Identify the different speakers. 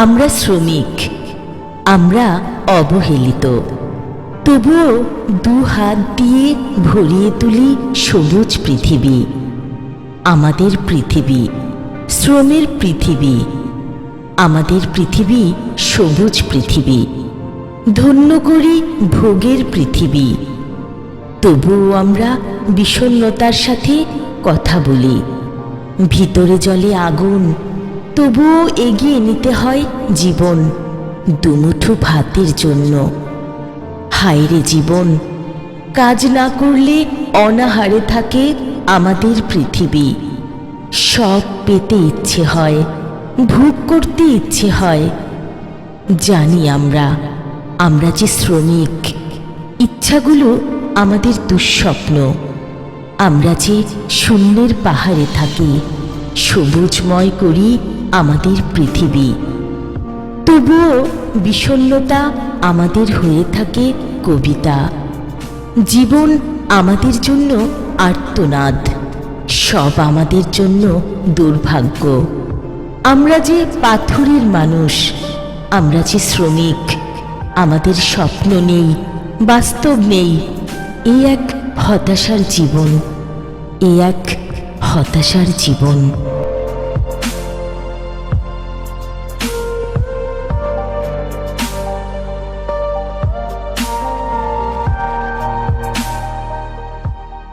Speaker 1: আমরা শ্রমিক, আমরা অবহেলিত, তবুও দু হাত দিয়ে ভরিয়ে তুলি সবুজ পৃথিবী। আমাদের পৃথিবী শ্রমের পৃথিবী, আমাদের পৃথিবী সবুজ পৃথিবী, ধন্য করি ভোগের পৃথিবী। তবুও আমরা বিষণ্ণতার সাথে কথা বলি। ভিতরে জ্বলে আগুন, তবুও এগিয়ে নিতে হয় জীবন দুমুঠো ভাতের জন্য। হায়রে জীবন, কাজ না করলে অনাহারে থাকে আমাদের পৃথিবী। সব পেতে ইচ্ছে হয়, ভোগ করতে ইচ্ছে হয়। জানি আমরা যে শ্রমিক, ইচ্ছাগুলো আমাদের দুঃস্বপ্ন। আমরা যে শূন্যের পাহাড়ে থাকি, সবুজময় করি আমাদের পৃথিবী। তবুও বিষণ্ণতা আমাদের হয়ে থাকে কবিতা। জীবন আমাদের জন্য আর্তনাদ, সব আমাদের জন্য দুর্ভাগ্য। আমরা যে পাথরের মানুষ, আমরা যে শ্রমিক, আমাদের স্বপ্ন নেই, বাস্তব নেই। এই এক হতাশার জীবন, এই এক হতাশার জীবন।